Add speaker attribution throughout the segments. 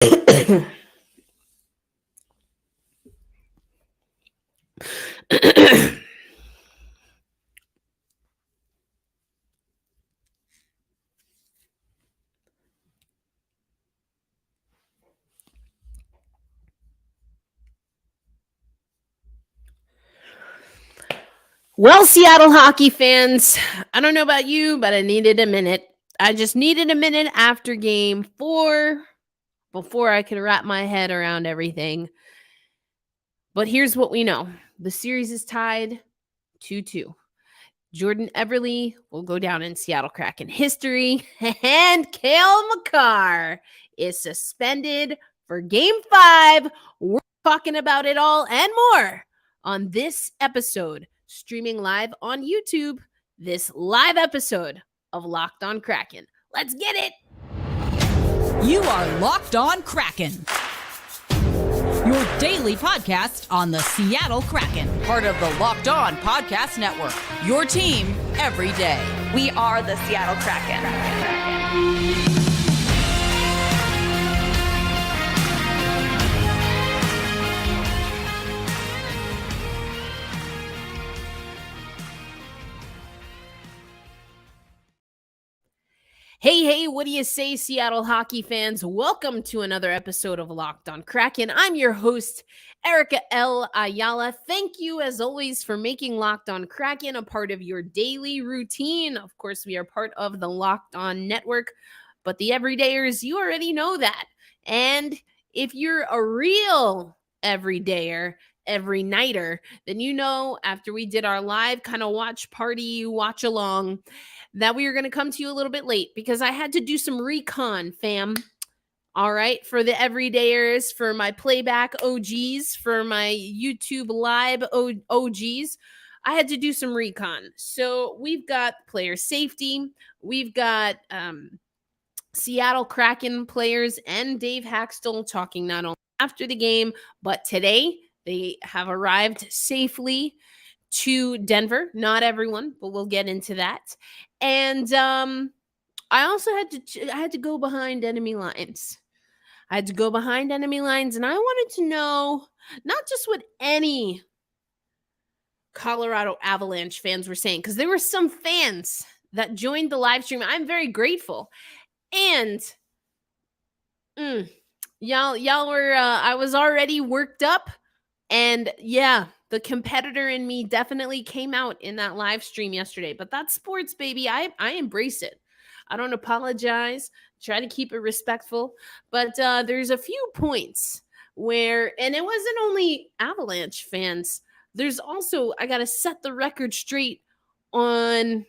Speaker 1: Well, Seattle hockey fans, I don't know about you, but I needed a minute. I just needed a minute after game 4 before I could wrap my head around everything. But here's what we know. The series is tied 2-2. Jordan Everly will go down in Seattle Kraken history, and Cale Makar is suspended for game 5. We're talking about it all and more on this episode, streaming live on YouTube, this live episode of Locked On Kraken. Let's get it!
Speaker 2: You are Locked On Kraken, your daily podcast on the Seattle Kraken, part of the Locked On Podcast Network, your team every day.
Speaker 3: We are the Seattle Kraken.
Speaker 1: Hey, what do you say, Seattle hockey fans? Welcome to another episode of Locked On Kraken. I'm your host, Erica L. Ayala. Thank you, as always, for making Locked On Kraken a part of your daily routine. Of course, we are part of the Locked On Network, but the everydayers, you already know that. And if you're a real everydayer, every nighter, then you know after we did our live kind of watch party, watch along, that we were going to come to you a little bit late because I had to do some recon, fam. All right, for the everydayers, for my playback OGs, for my YouTube live OGs, I had to do some recon. So we've got player safety, we've got Seattle Kraken players and Dave Haxtell talking not only after the game, but today they have arrived safely to Denver. Not everyone, but we'll get into that. And I also had to go behind enemy lines. I had to go behind enemy lines, and I wanted to know not just what any Colorado Avalanche fans were saying, because there were some fans that joined the live stream. I'm very grateful. And y'all were I was already worked up, and yeah, the competitor in me definitely came out in that live stream yesterday. But that's sports, baby. I embrace it. I don't apologize. Try to keep it respectful. But there's a few points where, and it wasn't only Avalanche fans. There's also, I got to set the record straight on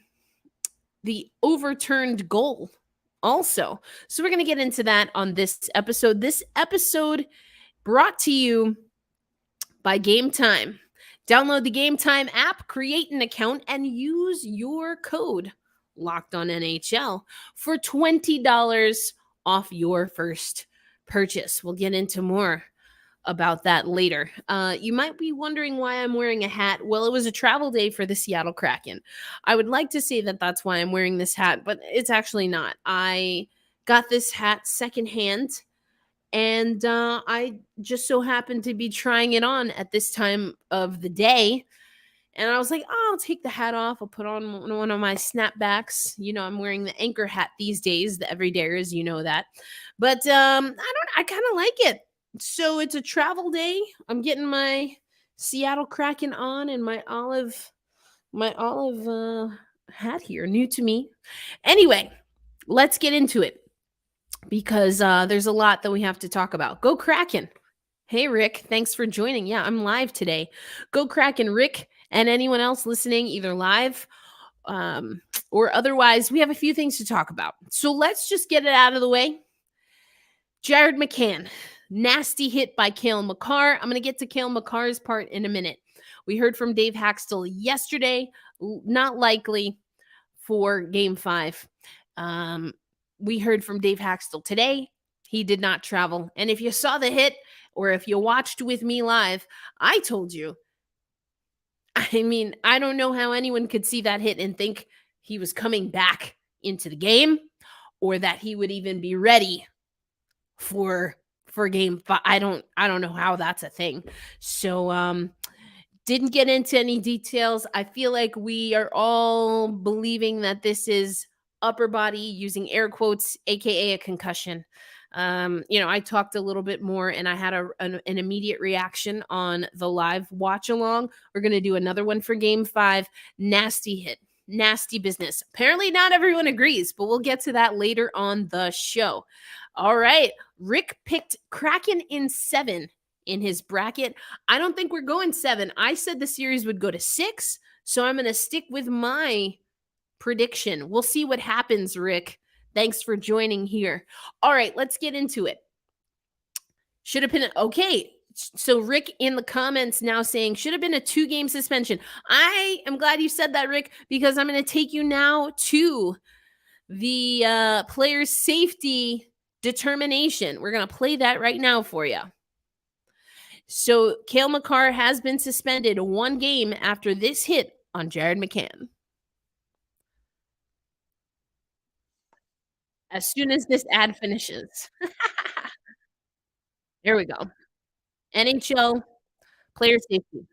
Speaker 1: the overturned goal also. So we're going to get into that on this episode. This episode brought to you by Game Time. Download the Game Time app, create an account, and use your code Locked On NHL for $20 off your first purchase. We'll get into more about that later. You might be wondering why I'm wearing a hat. Well, it was a travel day for the Seattle Kraken. I would like to say that that's why I'm wearing this hat, but it's actually not. I got this hat secondhand, and I just so happened to be trying it on at this time of the day. And I was like, oh, I'll take the hat off. I'll put on one of my snapbacks. You know, I'm wearing the anchor hat these days, the everydayers, you know that. But I kind of like it. So it's a travel day. I'm getting my Seattle Kraken on and my olive hat here, new to me. Anyway, let's get into it, because there's a lot that we have to talk about. Go Kraken. Hey, Rick, thanks for joining. Yeah, I'm live today. Go Kraken, Rick, and anyone else listening, either live or otherwise. We have a few things to talk about. So let's just get it out of the way. Jared McCann, nasty hit by Cale Makar. I'm going to get to Cale Makar's part in a minute. We heard from Dave Haxtell yesterday, not likely for Game 5. We heard from Dave Haxtell today. He did not travel. And if you saw the hit, or if you watched with me live, I told you. I mean, I don't know how anyone could see that hit and think he was coming back into the game, or that he would even be ready for for game 5. I don't know how that's a thing. So didn't get into any details. I feel like we are all believing that this is upper body, using air quotes, aka a concussion. I talked a little bit more and I had an immediate reaction on the live watch along. We're going to do another one for game 5. Nasty hit. Nasty business. Apparently, not everyone agrees, but we'll get to that later on the show. All right. Rick picked Kraken in 7 in his bracket. I don't think we're going 7. I said the series would go to 6, so I'm going to stick with my prediction. We'll see what happens, Rick. Thanks for joining here. All right, let's get into it. Should have been okay. So Rick in the comments now saying should have been a 2-game suspension. I am glad you said that, Rick, because I'm going to take you now to the player's safety determination. We're going to play that right now for you. So Cale Makar has been suspended 1 game after this hit on Jared McCann. As soon as this ad finishes. There we go. NHL player safety.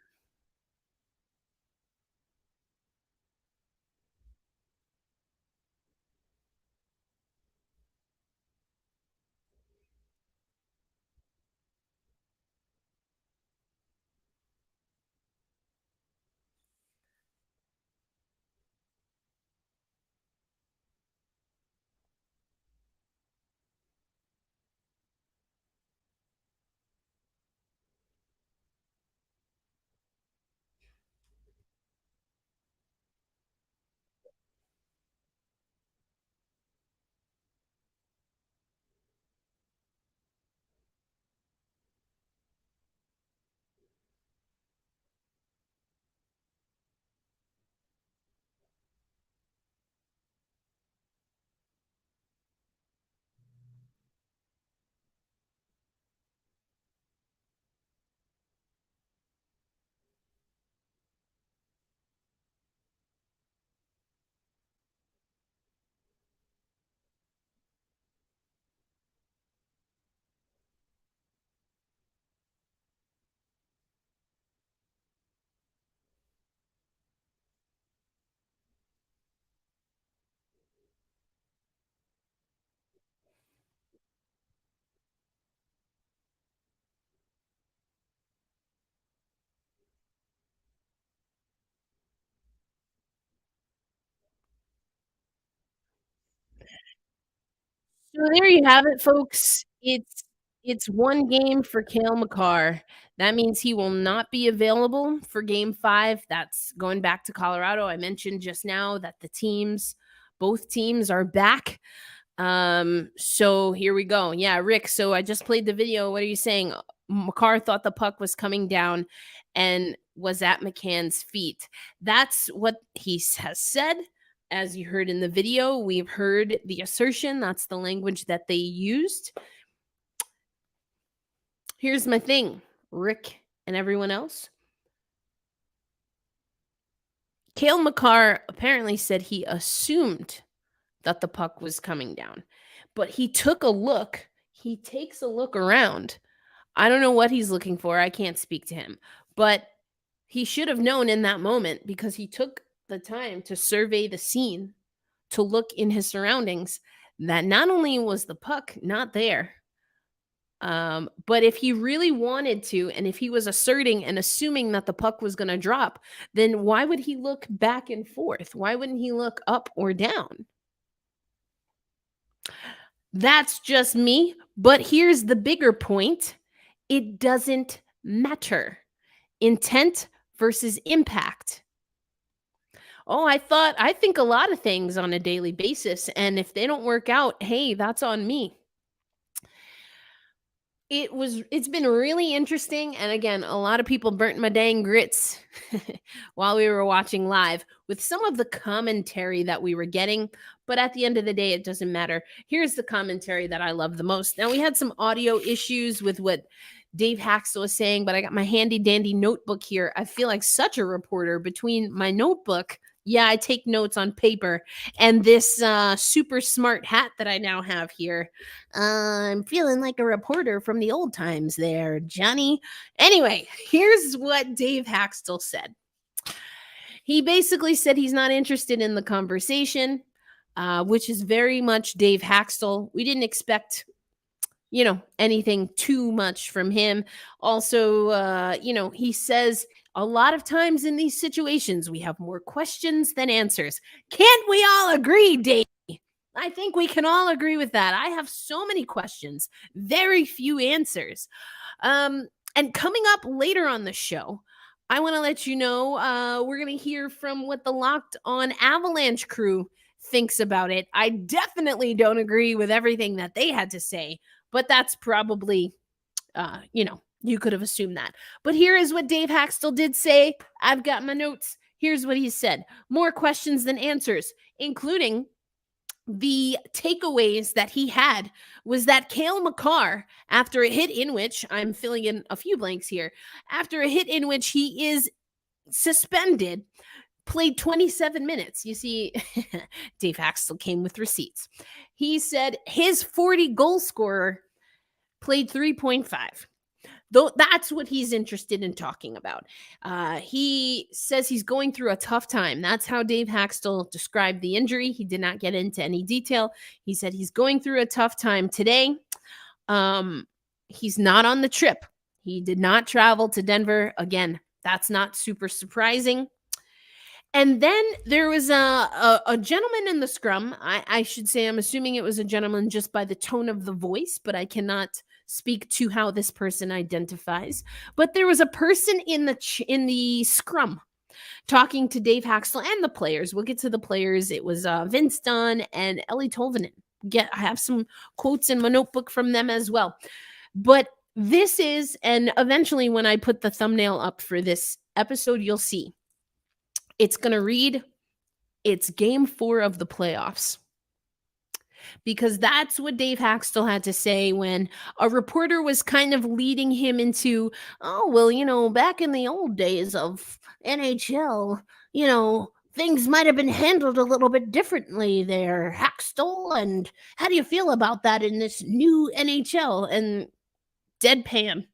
Speaker 1: So there you have it, folks. It's 1 game for Cale Makar. That means he will not be available for game 5. That's going back to Colorado. I mentioned just now that both teams are back. So here we go. Yeah, Rick, so I just played the video. What are you saying? Makar thought the puck was coming down and was at McCann's feet. That's what he has said. As you heard in the video, we've heard the assertion. That's the language that they used. Here's my thing, Rick and everyone else. Cale Makar apparently said he assumed that the puck was coming down, but he took a look. He takes a look around. I don't know what he's looking for. I can't speak to him, but he should have known in that moment because he took the time to survey the scene, to look in his surroundings, that not only was the puck not there, but if he really wanted to, and if he was asserting and assuming that the puck was going to drop, then why would he look back and forth? Why wouldn't he look up or down? That's just me. But here's the bigger point. It doesn't matter. Intent versus impact. Oh, I think a lot of things on a daily basis. And if they don't work out, hey, that's on me. It's been really interesting. And again, a lot of people burnt my dang grits while we were watching live with some of the commentary that we were getting. But at the end of the day, it doesn't matter. Here's the commentary that I love the most. Now, we had some audio issues with what Dave Haxel was saying, but I got my handy dandy notebook here. I feel like such a reporter between my notebook, Yeah, I take notes on paper. And this super smart hat that I now have here, I'm feeling like a reporter from the old times there, Johnny. Anyway, here's what Dave Haxtell said. He basically said he's not interested in the conversation, which is very much Dave Haxtell. We didn't expect, anything too much from him. Also, he says a lot of times in these situations, we have more questions than answers. Can't we all agree, Dave? I think we can all agree with that. I have so many questions, very few answers. And coming up later on the show, I want to let you know we're going to hear from what the Locked On Avalanche crew thinks about it. I definitely don't agree with everything that they had to say, but that's probably, you could have assumed that. But here is what Dave Haxtell did say. I've got my notes. Here's what he said. More questions than answers, including the takeaways that he had was that Cale Makar, after a hit in which, I'm filling in a few blanks here, after a hit in which he is suspended, played 27 minutes. You see, Dave Haxtell came with receipts. He said his 40 goal scorer played 3.5. Though that's what he's interested in talking about. He says he's going through a tough time. That's how Dave Haxtell described the injury. He did not get into any detail. He said he's going through a tough time today. He's not on the trip. He did not travel to Denver. Again, that's not super surprising. And then there was a gentleman in the scrum. I should say, I'm assuming it was a gentleman just by the tone of the voice, but I cannot speak to how this person identifies. But there was a person in the scrum talking to Dave Haxtell and the players. We'll get to the players. It was Vince Dunn and Ellie Tolvanen. I have some quotes in my notebook from them as well. But this is, and eventually when I put the thumbnail up for this episode, you'll see. It's going to read, it's game 4 of the playoffs. Because that's what Dave Haxtell had to say when a reporter was kind of leading him into, back in the old days of NHL, things might have been handled a little bit differently there, Haxtell. And how do you feel about that in this new NHL? And deadpan,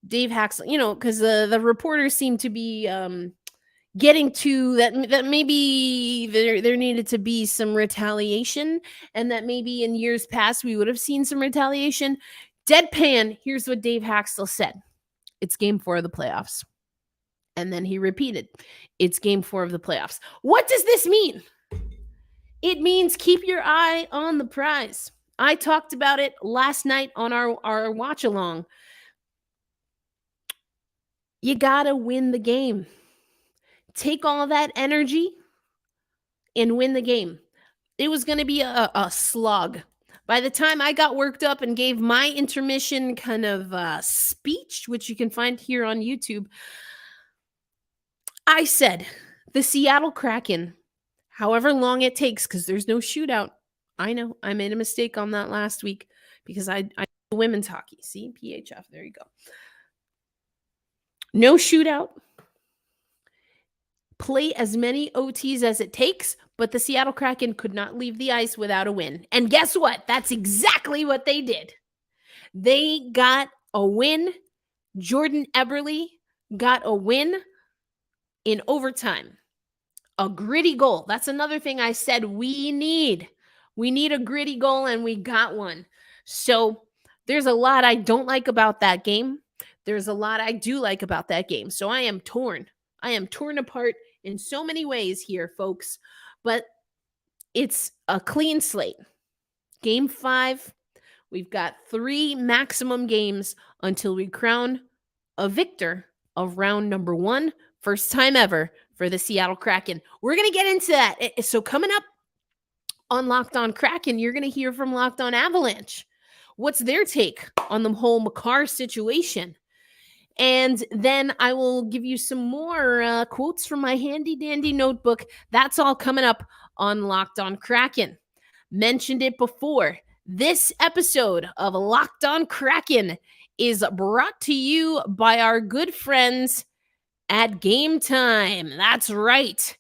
Speaker 1: Dave Haxtell, because the reporters seemed to be getting to that maybe there needed to be some retaliation, and that maybe in years past we would have seen some retaliation. Deadpan, here's what Dave Haxtell said. It's game 4 of the playoffs. And then he repeated, it's game 4 of the playoffs. What does this mean? It means keep your eye on the prize. I talked about it last night on our watch along. You gotta win the game. Take all that energy and win the game. It was going to be a slog. By the time I got worked up and gave my intermission kind of speech, which you can find here on YouTube, I said the Seattle Kraken, however long it takes, because there's no shootout. I know I made a mistake on that last week because I women's hockey. See, PHF. There you go. No shootout. Play as many OTs as it takes, but the Seattle Kraken could not leave the ice without a win. And guess what? That's exactly what they did. They got a win. Jordan Eberle got a win in overtime. A gritty goal. That's another thing I said we need. We need a gritty goal, and we got one. So there's a lot I don't like about that game. There's a lot I do like about that game. So I am torn. I am torn apart in so many ways here, folks. But it's a clean slate. Game 5. We've got 3 maximum games until we crown a victor of round number 1. First time ever for the Seattle Kraken. We're going to get into that. So coming up on Locked On Kraken, you're going to hear from Locked On Avalanche. What's their take on the whole Makar situation? And then I will give you some more quotes from my handy dandy notebook. That's all coming up on Locked On Kraken. Mentioned it before. This episode of Locked On Kraken is brought to you by our good friends at Game Time. That's right.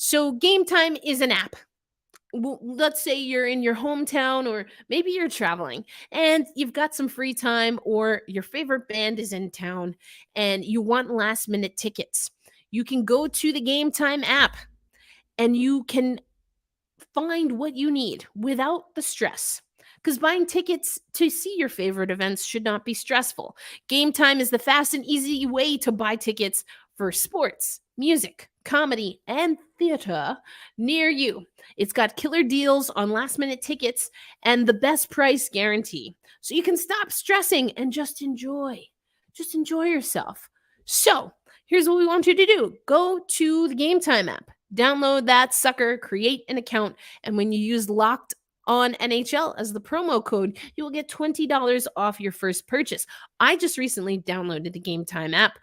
Speaker 1: So Game Time is an app. Let's say you're in your hometown or maybe you're traveling and you've got some free time or your favorite band is in town and you want last minute tickets. You can go to the Game Time app and you can find what you need without the stress. Because buying tickets to see your favorite events should not be stressful. Game Time is the fast and easy way to buy tickets for sports, music, comedy, and theater near you. It's got killer deals on last minute tickets and the best price guarantee. So you can stop stressing and just enjoy. Just enjoy yourself. So here's what we want you to do go to the Game Time app. Download that sucker, create an account, and when you use Locked On NHL as the promo code, you will get $20 off your first purchase. I just recently downloaded the Game Time app.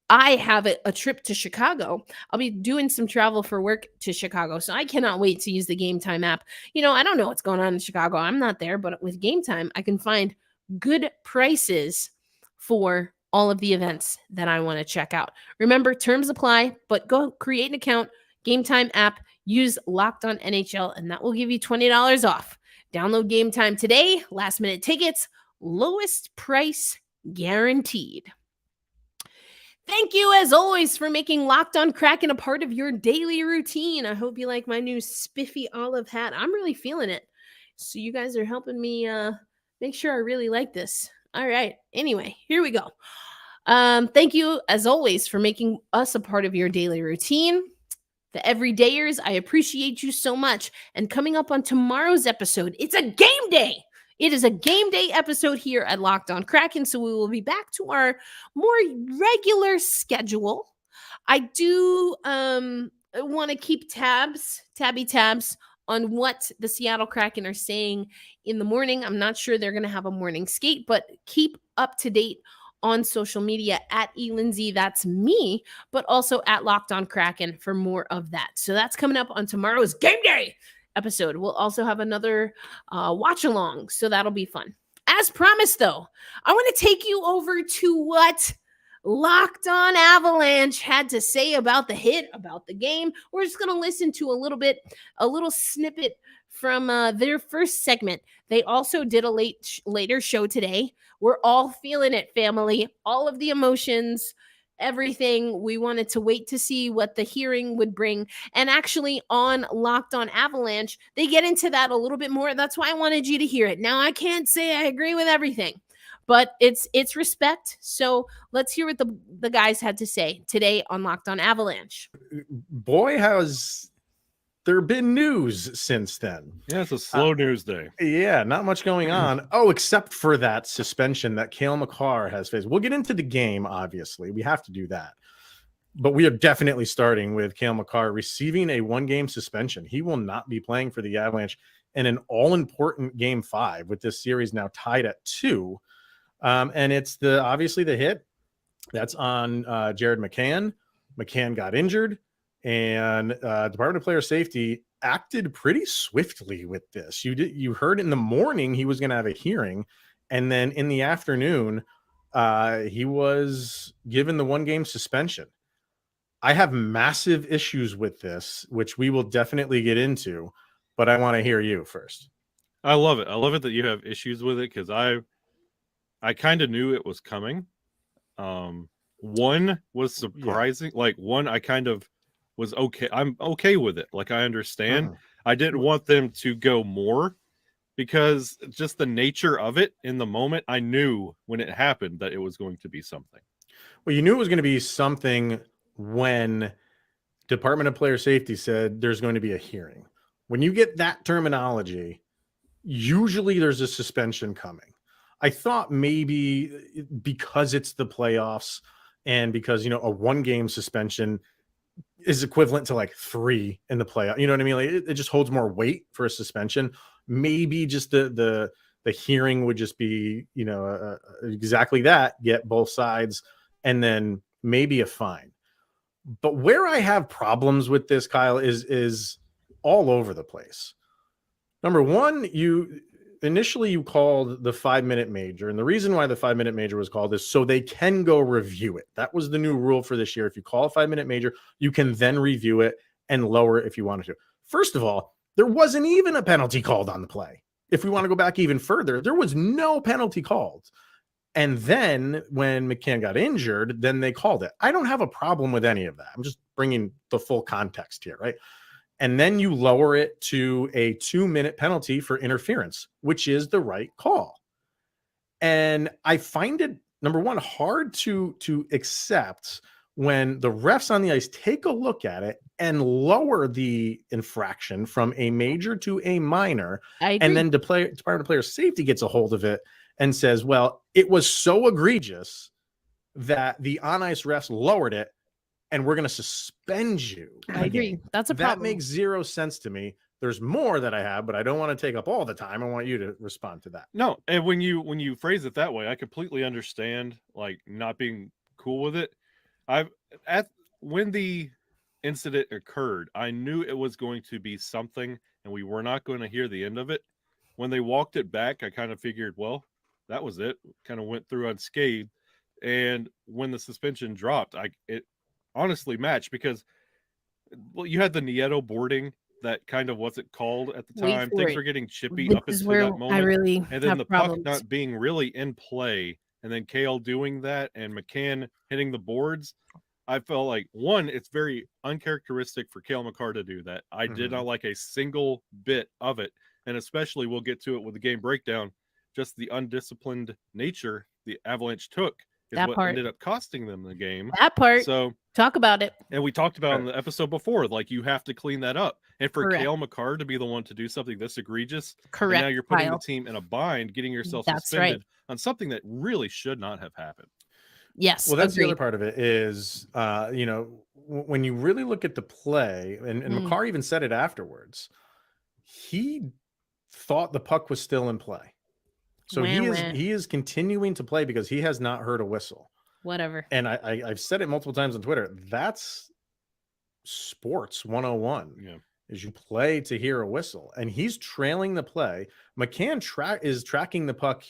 Speaker 1: I have a trip to Chicago. I'll be doing some travel for work to Chicago, so I cannot wait to use the Game Time app. I don't know what's going on in Chicago. I'm not there, but with Game Time, I can find good prices for all of the events that I want to check out. Remember, terms apply, but go create an account, Game Time app, use Locked On NHL, and that will give you $20 off. Download Game Time today. Last minute tickets, lowest price guaranteed. Thank you, as always, for making Locked On Kraken a part of your daily routine. I hope you like my new spiffy olive hat. I'm really feeling it. So you guys are helping me make sure I really like this. All right. Anyway, here we go. Thank you, as always, for making us a part of your daily routine. The everydayers, I appreciate you so much. And coming up on tomorrow's episode, it's a game day. It is a game day episode here at Locked On Kraken, so we will be back to our more regular schedule. I do want to keep tabby tabs on what the Seattle Kraken are saying in the morning. I'm not sure they're going to have a morning skate, but keep up to date on social media at eLindsay, that's me, but also at Locked On Kraken for more of that. So that's coming up on tomorrow's game day episode. We'll also have another watch along, so that'll be fun. As promised, though, I want to take you over to what Locked On Avalanche had to say about the hit, about the game. We're just going to listen to a little snippet from their first segment. They also did a later show today. We're all feeling it, family. All of the emotions, everything. We wanted to wait to see what the hearing would bring. And actually on Locked On Avalanche, they get into that a little bit more. That's why I wanted you to hear it. Now, I can't say I agree with everything, but it's respect. So let's hear what the guys had to say today on Locked On Avalanche.
Speaker 4: Boy, has there been news since then.
Speaker 5: Yeah, it's a slow news day.
Speaker 4: Yeah, not much going on. Oh, except for that suspension that Cale Makar has faced. We'll get into the game, obviously. We have to do that. But we are definitely starting with Cale Makar receiving a one-game suspension. He will not be playing for the Avalanche in an all-important Game 5 with this series now tied at 2. And it's obviously the hit that's on Jared McCann. McCann got injured. And Department of Player Safety acted pretty swiftly with this. You heard in the morning he was going to have a hearing, and then in the afternoon he was given the one-game suspension. I have massive issues with this, which we will definitely get into, but I want to hear you first.
Speaker 5: I love it. I love it that you have issues with it because I kind of knew it was coming. One was surprising. Yeah. Like one, I kind of was okay. I'm okay with it. Like I understand. I didn't want them to go more because just the nature of it in the moment, I knew when it happened that it was going to be something.
Speaker 4: Well, you knew it was going to be something when Department of Player Safety said there's going to be a hearing. When you get that terminology, usually there's a suspension coming. I thought maybe because it's the playoffs and because, a one-game suspension is equivalent to like 3 in the playoff. You know what I mean? Like it just holds more weight for a suspension. Maybe just the hearing would just be, exactly that, get both sides, and then maybe a fine. But where I have problems with this, Kyle, is all over the place. Number one, initially you called the 5-minute major, and the reason why the 5-minute major was called is so they can go review it. That was the new rule for this year. If you call a 5-minute major, you can then review it and lower if you wanted to. First of all, there wasn't even a penalty called on the play. If we want to go back even further, there was no penalty called. And then when McCann got injured, then they called it. I don't have a problem with any of that. I'm just bringing the full context here, right? And then you lower it to a 2-minute penalty for interference, which is the right call. And I find it, number one, hard to accept when the refs on the ice take a look at it and lower the infraction from a major to a minor. And then the Department of Player Safety gets a hold of it and says, well, it was so egregious that the on-ice refs lowered it, and we're going to suspend you.
Speaker 1: I agree. That's a problem.
Speaker 4: That makes zero sense to me. There's more that I have, but I don't want to take up all the time. I want you to respond to that.
Speaker 5: No, and when you phrase it that way, I completely understand, like, not being cool with it. When the incident occurred, I knew it was going to be something, and we were not going to hear the end of it. When they walked it back, I kind of figured, well, that was it. Kind of went through unscathed. And when the suspension dropped, it honestly matched, because, well, you had the Nieto boarding that kind of wasn't called at the time. Things were getting chippy up until that moment. And then the puck not being really in play, and then Kale doing that, and McCann hitting the boards. I felt like, one, it's very uncharacteristic for Cale Makar to do that. I did not like a single bit of it. And especially, we'll get to it with the game breakdown, just the undisciplined nature the Avalanche took is what ended up costing them the game.
Speaker 1: That part.
Speaker 5: So
Speaker 1: talk about it.
Speaker 5: And we talked about in the episode before, like, you have to clean that up. And for Cale Makar to be the one to do something this egregious, and now you're putting the team in a bind, getting yourself suspended on something that really should not have happened.
Speaker 1: Yes.
Speaker 4: Well, that's the other part of it is, when you really look at the play, and Makar even said it afterwards, he thought the puck was still in play. So he is continuing to play because he has not heard a whistle.
Speaker 1: Whatever.
Speaker 4: And I've said it multiple times on Twitter. That's sports 101.
Speaker 5: Yeah.
Speaker 4: Is you play to hear a whistle. And he's trailing the play. McCann is tracking the puck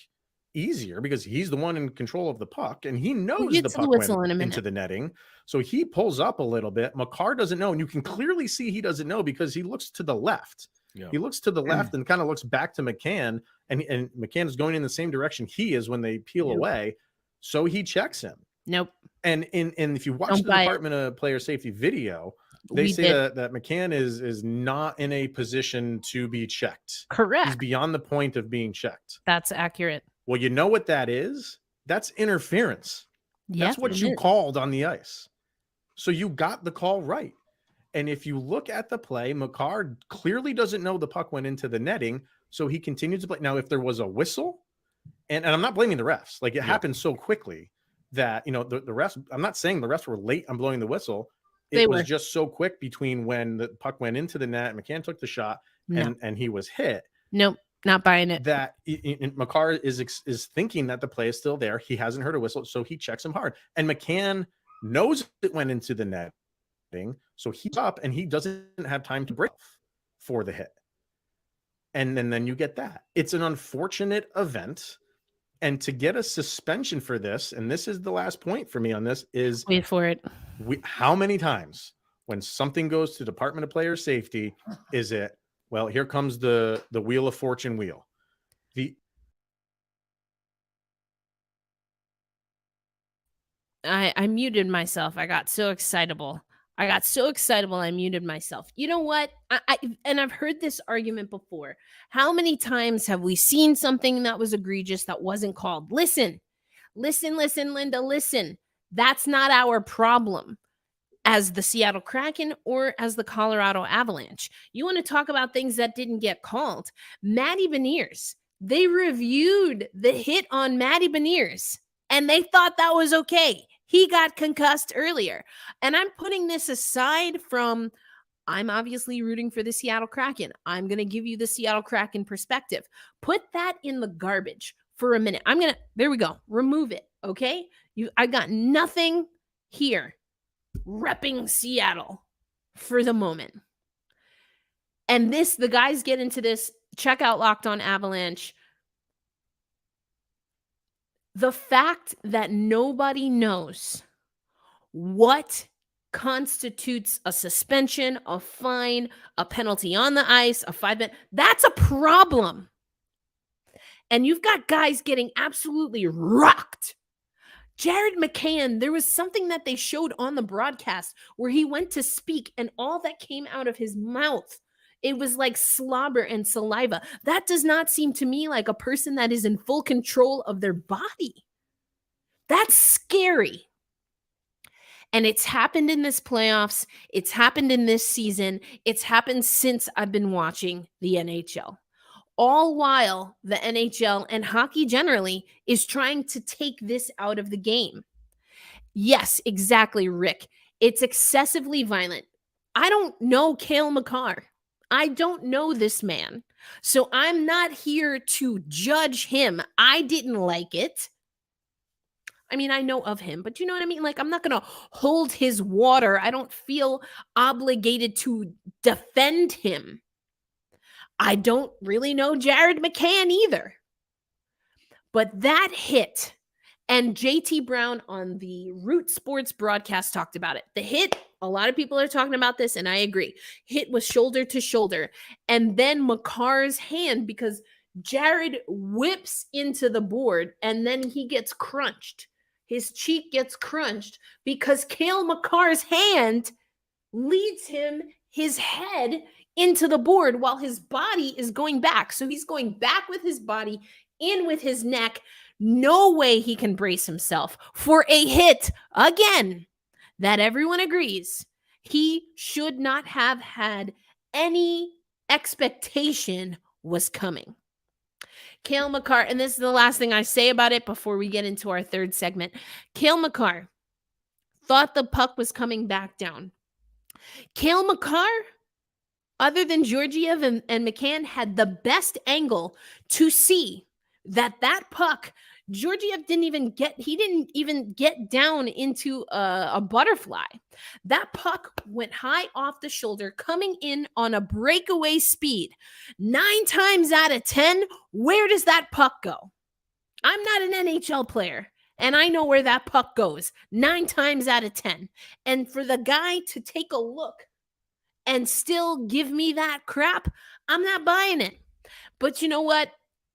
Speaker 4: easier because he's the one in control of the puck, and he knows the puck went into the netting. So he pulls up a little bit. Makar doesn't know, and you can clearly see he doesn't know because he looks to the left. Yeah. He looks to the left and kind of looks back to McCann, and McCann is going in the same direction he is when they peel away. So he checks him.
Speaker 1: Nope.
Speaker 4: And if you watch the Department of Player Safety video, they say that McCann is not in a position to be checked.
Speaker 1: Correct.
Speaker 4: He's beyond the point of being checked.
Speaker 1: That's accurate.
Speaker 4: Well, you know what that is? That's interference. That's what you called on the ice. So you got the call right. And if you look at the play, Makar clearly doesn't know the puck went into the netting, so he continues to play. Now, if there was a whistle, and I'm not blaming the refs, like it happened so quickly that, the refs, I'm not saying the refs were late on blowing the whistle. It was just so quick between when the puck went into the net, McCann took the shot, and he was hit.
Speaker 1: Nope. Not buying it.
Speaker 4: That Makar is thinking that the play is still there. He hasn't heard a whistle, so he checks him hard. And McCann knows it went into the netting, so he's up and he doesn't have time to break for the hit. And then you get that. It's an unfortunate event. And to get a suspension for this, and this is the last point for me on this, is
Speaker 1: wait for it.
Speaker 4: How many times when something goes to Department of Player Safety is it, well, here comes the Wheel of Fortune wheel.
Speaker 1: I muted myself. I got so excitable. I muted myself. You know what? And I've heard this argument before. How many times have we seen something that was egregious that wasn't called? Listen, Linda, listen. That's not our problem as the Seattle Kraken or as the Colorado Avalanche. You want to talk about things that didn't get called? Matty Beniers, they reviewed the hit on Matty Beniers, and they thought that was okay. He got concussed earlier. And I'm putting this aside from, I'm obviously rooting for the Seattle Kraken. I'm going to give you the Seattle Kraken perspective. Put that in the garbage for a minute. There we go. Remove it. Okay. I got nothing here. Repping Seattle for the moment. And the guys get into this. Check out Locked On Avalanche. The fact that nobody knows what constitutes a suspension, a fine, a penalty on the ice, a 5-minute. That's a problem. And you've got guys getting absolutely rocked. Jared McCann, there was something that they showed on the broadcast where he went to speak and all that came out of his mouth, it was like slobber and saliva. That does not seem to me like a person that is in full control of their body. That's scary. And it's happened in this playoffs. It's happened in this season. It's happened since I've been watching the NHL. All while the NHL and hockey generally is trying to take this out of the game. Yes, exactly, Rick. It's excessively violent. I don't know Cale Makar. I don't know this man. So I'm not here to judge him. I didn't like it. I mean, I know of him, but you know what I mean? Like, I'm not going to hold his water. I don't feel obligated to defend him. I don't really know Jared McCann either. But that hit, and JT Brown on the Root Sports broadcast talked about it. The hit, a lot of people are talking about this, and I agree. Hit was shoulder to shoulder. And then Makar's hand, because Jared whips into the board, and then he gets crunched. His cheek gets crunched because Cale Makar's hand leads him, his head, into the board while his body is going back. So he's going back with his body, in with his neck. No way he can brace himself for a hit, again, that everyone agrees he should not have had any expectation was coming. Cale Makar, and this is the last thing I say about it before we get into our third segment. Cale Makar thought the puck was coming back down. Cale Makar, other than Georgiev and McCann, had the best angle to see that puck, Georgiev didn't even get down into a butterfly. That puck went high off the shoulder, coming in on a breakaway speed. 9 times out of 10, where does that puck go? I'm not an NHL player, and I know where that puck goes 9 times out of 10. And for the guy to take a look and still give me that crap, I'm not buying it. But you know what?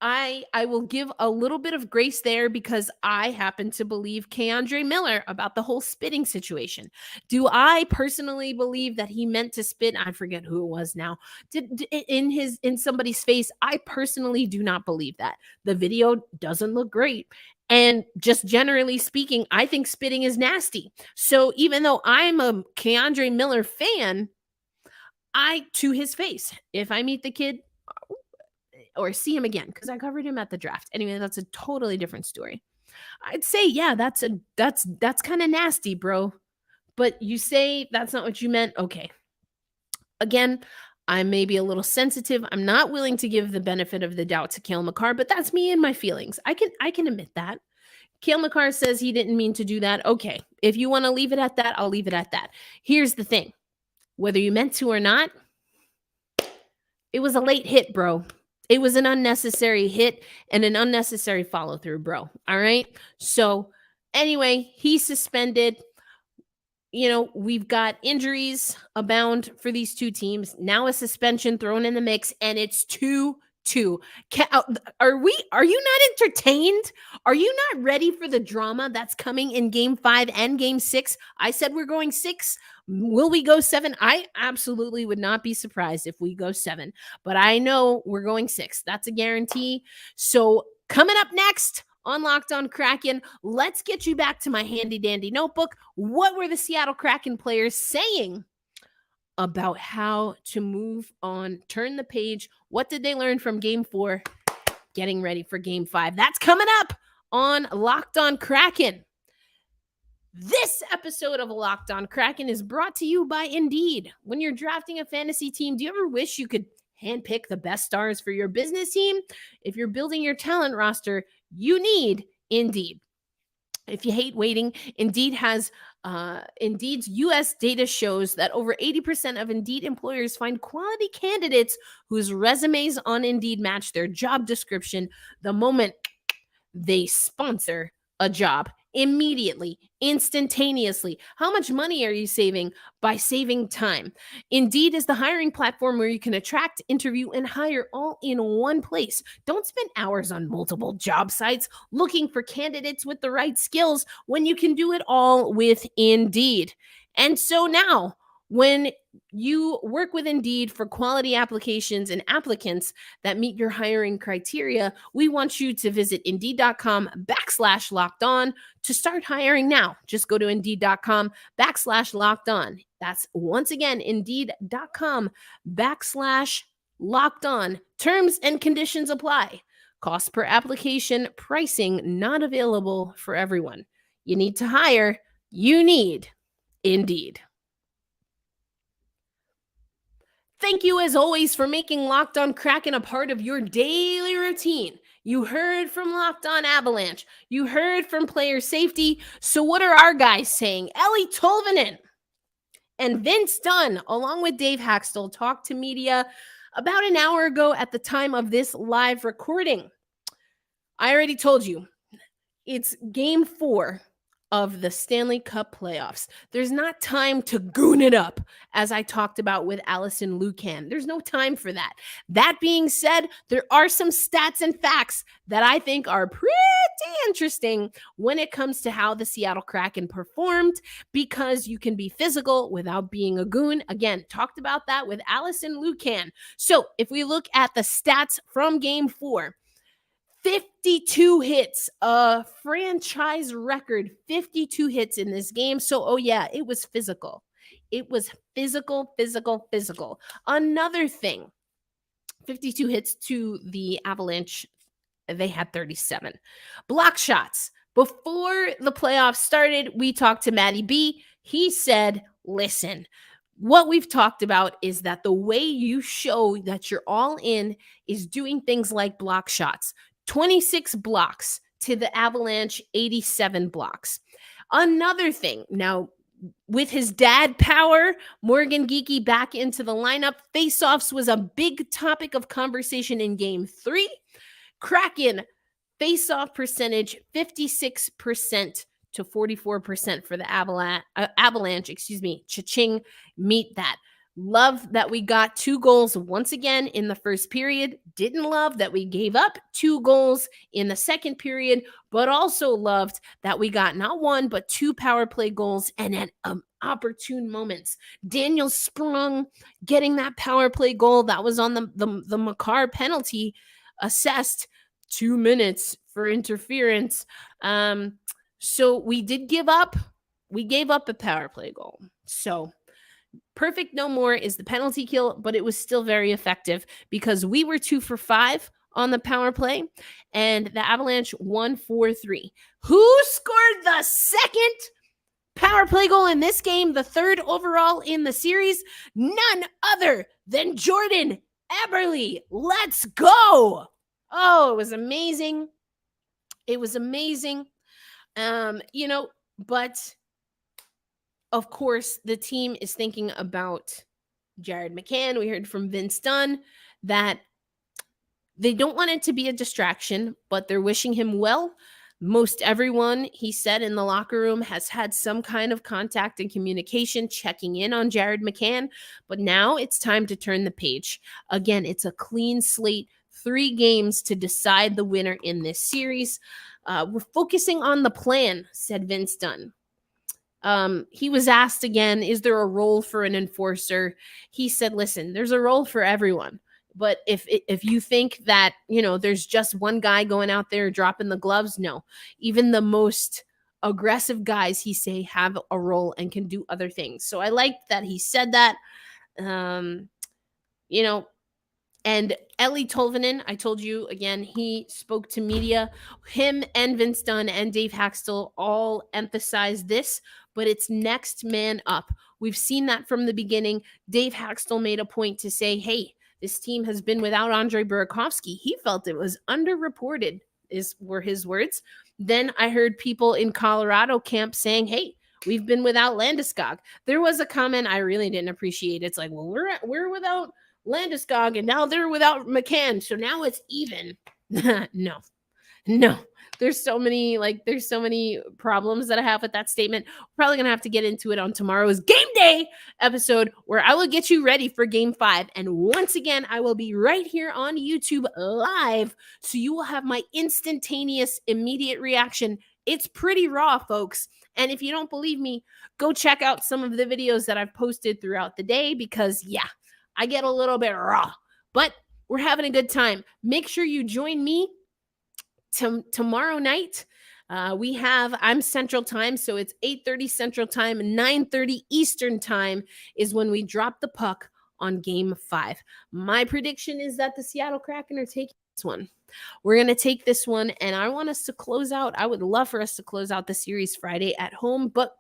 Speaker 1: I will give a little bit of grace there because I happen to believe K'Andre Miller about the whole spitting situation. Do I personally believe that he meant to spit? I forget who it was now. In somebody's face? I personally do not believe that. The video doesn't look great. And just generally speaking, I think spitting is nasty. So even though I'm a K'Andre Miller fan, to his face, if I meet the kid or see him again, because I covered him at the draft. Anyway, that's a totally different story. I'd say, yeah, that's kind of nasty, bro. But you say that's not what you meant. Okay. Again, I may be a little sensitive. I'm not willing to give the benefit of the doubt to Cale Makar, but that's me and my feelings. I can admit that. Cale Makar says he didn't mean to do that. Okay. If you want to leave it at that, I'll leave it at that. Here's the thing. Whether you meant to or not, it was a late hit, bro. It was an unnecessary hit and an unnecessary follow through, bro. All right. So anyway, he's suspended. You know, we've got injuries abound for these two teams. Now a suspension thrown in the mix, and it's 2-2. Are you not entertained? Are you not ready for the drama that's coming in game 5 and game 6? I said we're going 6. Will we go 7? I absolutely would not be surprised if we go 7, but I know we're going 6. That's a guarantee. So coming up next on Locked On Kraken, let's get you back to my handy dandy notebook. What were the Seattle Kraken players saying about how to move on, turn the page? What did they learn from game 4? Getting ready for game 5. That's coming up on Locked On Kraken. This episode of Locked On Kraken is brought to you by Indeed. When you're drafting a fantasy team, do you ever wish you could handpick the best stars for your business team? If you're building your talent roster, you need Indeed. If you hate waiting, Indeed has Indeed's U.S. data shows that over 80% of Indeed employers find quality candidates whose resumes on Indeed match their job description the moment they sponsor a job. immediately, instantaneously. How much money are you saving by saving time? Indeed is the hiring platform where you can attract, interview, and hire all in one place. Don't spend hours on multiple job sites looking for candidates with the right skills when you can do it all with Indeed. And so now, when you work with Indeed for quality applications and applicants that meet your hiring criteria, we want you to visit Indeed.com/locked on to start hiring now. Just go to Indeed.com/locked on. That's once again, Indeed.com/locked on. Terms and conditions apply. Cost per application, pricing not available for everyone. You need to hire, you need Indeed. Thank you, as always, for making Locked On Kraken a part of your daily routine. You heard from Locked On Avalanche. You heard from player safety. So what are our guys saying? Ellie Tolvanen and Vince Dunn, along with Dave Haxtell, talked to media about an hour ago at the time of this live recording. I already told you, it's game 4 of the Stanley Cup playoffs. There's not time to goon it up, as I talked about with Allison Lucan. There's no time for that. That being said, there are some stats and facts that I think are pretty interesting when it comes to how the Seattle Kraken performed, because you can be physical without being a goon. Again, talked about that with Allison Lucan. So if we look at the stats from game 4, 52 hits, a franchise record, 52 hits in this game. So, oh yeah, it was physical. It was physical. Another thing, 52 hits to the Avalanche. They had 37. Block shots. Before the playoffs started, we talked to Matty B. He said, listen, what we've talked about is that the way you show that you're all in is doing things like block shots. 26 blocks to the Avalanche, 87 blocks. Another thing, now with his dad power, Morgan Geekie back into the lineup, faceoffs was a big topic of conversation in game 3. Kraken faceoff percentage, 56% to 44% for the Avalanche, Cha-ching, meet that. Love that we got 2 goals once again in the first period. Didn't love that we gave up 2 goals in the second period, but also loved that we got not 1, but 2 power play goals and at opportune moments. Daniel Sprung getting that power play goal that was on the Makar penalty, assessed 2 minutes for interference. So we did give up. We gave up a power play goal. So perfect no more is the penalty kill, but it was still very effective because we were 2 for 5 on the power play and the Avalanche 1 for 3. Who scored the second power play goal in this game, the 3rd overall in the series? None other than Jordan Eberle. Let's go. Oh, it was amazing. It was amazing. But of course, the team is thinking about Jared McCann. We heard from Vince Dunn that they don't want it to be a distraction, but they're wishing him well. Most everyone, he said, in the locker room has had some kind of contact and communication, checking in on Jared McCann. But now it's time to turn the page. Again, it's a clean slate, 3 games to decide the winner in this series. We're focusing on the plan, said Vince Dunn. He was asked again, is there a role for an enforcer? He said, listen, there's a role for everyone. But if you think that, there's just one guy going out there dropping the gloves, no. Even the most aggressive guys, he say, have a role and can do other things. So I liked that he said that. And Ellie Tolvanen, I told you again, he spoke to media. Him and Vince Dunn and Dave Haxtell all emphasized this, but it's next man up. We've seen that from the beginning. Dave Haxtell made a point to say, hey, this team has been without Andre Burakovsky. He felt it was underreported, were his words. Then I heard people in Colorado camp saying, hey, we've been without Landeskog. There was a comment I really didn't appreciate. It's like, well, we're without Landeskog and now they're without McCann. So now it's even. No, there's so many problems that I have with that statement. We're probably going to have to get into it on tomorrow's game day episode, where I will get you ready for game 5. And once again, I will be right here on YouTube live. So you will have my instantaneous, immediate reaction. It's pretty raw, folks. And if you don't believe me, go check out some of the videos that I've posted throughout the day, because yeah, I get a little bit raw, but we're having a good time. Make sure you join me tomorrow night. I'm Central Time, so it's 8:30 Central Time, 9:30 Eastern Time is when we drop the puck on game 5. My prediction is that the Seattle Kraken are taking this one. We're going to take this one, and I want us to close out. I would love for us to close out the series Friday at home, but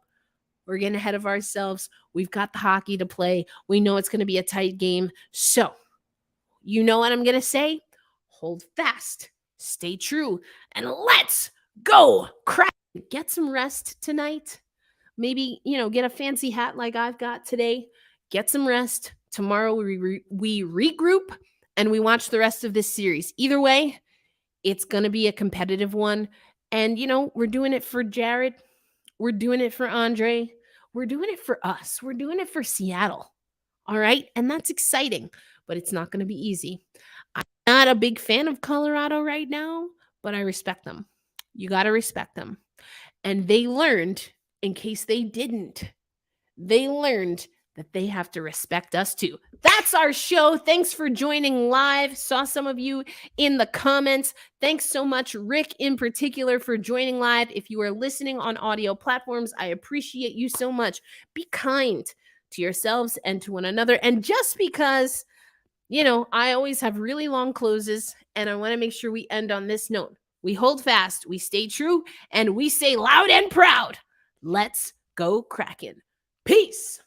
Speaker 1: we're getting ahead of ourselves. We've got the hockey to play. We know it's going to be a tight game. So, you know what I'm going to say? Hold fast, stay true, and let's go Kraken. Get some rest tonight. Maybe, get a fancy hat like I've got today. Get some rest. Tomorrow we regroup and we watch the rest of this series. Either way, it's going to be a competitive one. And, we're doing it for Jared. We're doing it for Andre. We're doing it for us. We're doing it for Seattle. All right? And that's exciting, but it's not going to be easy. I'm not a big fan of Colorado right now, but I respect them. You got to respect them. And they learned, in case they didn't, they learned that they have to respect us too. That's our show. Thanks for joining live. Saw some of you in the comments. Thanks so much, Rick in particular, for joining live. If you are listening on audio platforms, I appreciate you so much. Be kind to yourselves and to one another. And just because, I always have really long closes, and I want to make sure we end on this note. We hold fast, we stay true, and we say loud and proud, let's go Kraken. Peace.